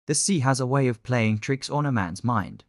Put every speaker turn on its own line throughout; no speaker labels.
The sea has a way of playing tricks on a man's mind,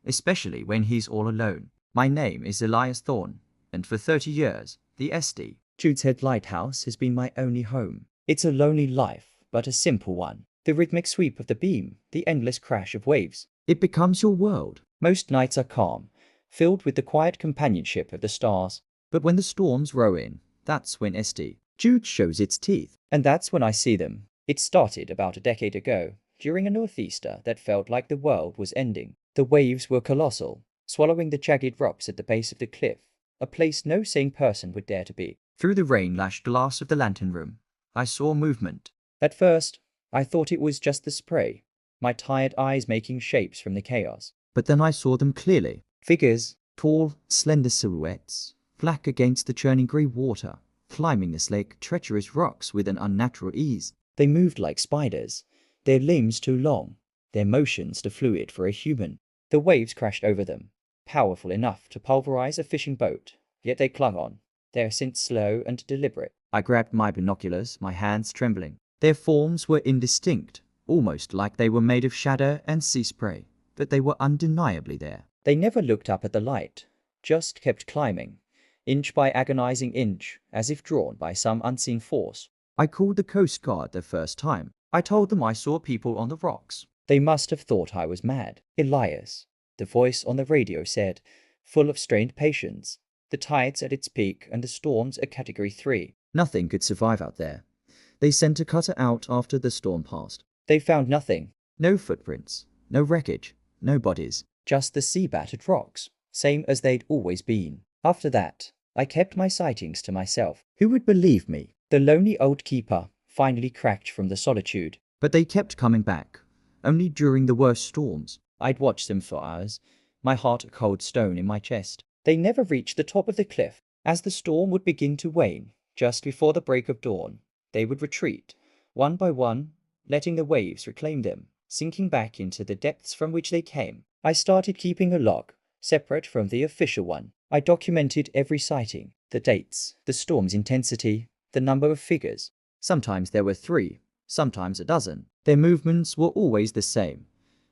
especially when he's all alone. My name is Elias Thorne, and for 30 years, the SD Jude's Head Lighthouse has been my only home. It's a lonely life, but a simple one. The rhythmic sweep of the beam, the endless crash of waves. It becomes your world. Most nights are calm, filled with the quiet companionship of the stars. But when the storms roll in, that's when SD Jude shows its teeth. And that's when I see them. It started about a decade ago, during a northeaster that felt like the world was ending. The waves were colossal, swallowing the jagged rocks at the base of the cliff, a place no sane person would dare to be. Through the rain-lashed glass of the lantern room, I saw movement. At first, I thought it was just the spray, my tired eyes making shapes from the chaos. But then I saw them clearly. Figures, tall, slender silhouettes, black against the churning grey water, climbing the slick, treacherous rocks with an unnatural ease. They moved like spiders, their limbs too long, their motions too fluid for a human. The waves crashed over them, powerful enough to pulverize a fishing boat, yet they clung on, their ascent slow and deliberate. I grabbed my binoculars, my hands trembling. Their forms were indistinct, almost like they were made of shadow and sea spray, but they were undeniably there. They never looked up at the light, just kept climbing, inch by agonizing inch, as if drawn by some unseen force. I called the Coast Guard the first time. I told them I saw people on the rocks. They must have thought I was mad. Elias, the voice on the radio said, full of strained patience. The tide's at its peak and the storm's a Category 3. Nothing could survive out there. They sent a cutter out after the storm passed. They found nothing. No footprints, no wreckage, no bodies. Just the sea-battered rocks, same as they'd always been. After that, I kept my sightings to myself. Who would believe me? The lonely old keeper finally cracked from the solitude. But they kept coming back, only during the worst storms. I'd watch them for hours, my heart a cold stone in my chest. They never reached the top of the cliff. As the storm would begin to wane, just before the break of dawn, they would retreat, one by one, letting the waves reclaim them, sinking back into the depths from which they came. I started keeping a log, separate from the official one. I documented every sighting, the dates, the storm's intensity, the number of figures. Sometimes there were 3, sometimes a dozen. Their movements were always the same,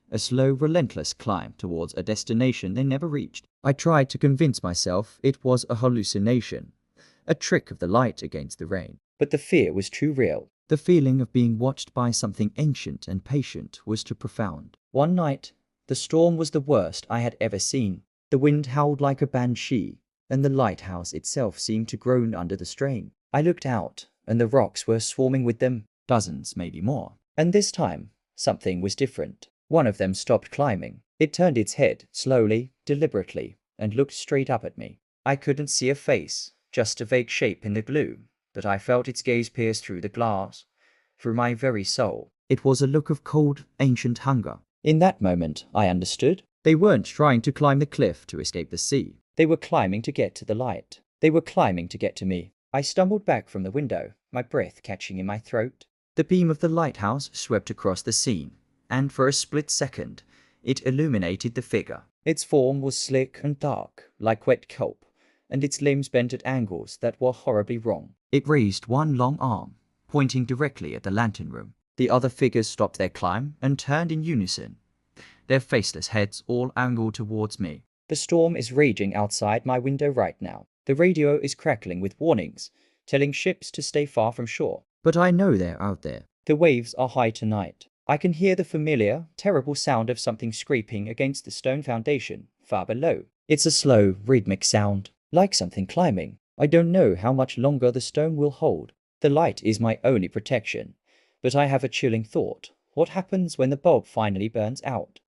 a slow, relentless climb towards a destination they never reached. I tried to convince myself it was a hallucination, a trick of the light against the rain. But the fear was too real. The feeling of being watched by something ancient and patient was too profound. One night, the storm was the worst I had ever seen. The wind howled like a banshee, and the lighthouse itself seemed to groan under the strain. I looked out, and the rocks were swarming with them, dozens, maybe more. And this time, something was different. One of them stopped climbing. It turned its head, slowly, deliberately, and looked straight up at me. I couldn't see a face, just a vague shape in the gloom, but I felt its gaze pierce through the glass, through my very soul. It was a look of cold, ancient hunger. In that moment, I understood. They weren't trying to climb the cliff to escape the sea. They were climbing to get to the light. They were climbing to get to me. I stumbled back from the window, my breath catching in my throat. The beam of the lighthouse swept across the scene, and for a split second, it illuminated the figure. Its form was slick and dark, like wet kelp, and its limbs bent at angles that were horribly wrong. It raised one long arm, pointing directly at the lantern room. The other figures stopped their climb and turned in unison, their faceless heads all angled towards me. The storm is raging outside my window right now. The radio is crackling with warnings, telling ships to stay far from shore. But I know they're out there. The waves are high tonight. I can hear the familiar, terrible sound of something scraping against the stone foundation far below. It's a slow, rhythmic sound, like something climbing. I don't know how much longer the stone will hold. The light is my only protection. But I have a chilling thought. What happens when the bulb finally burns out?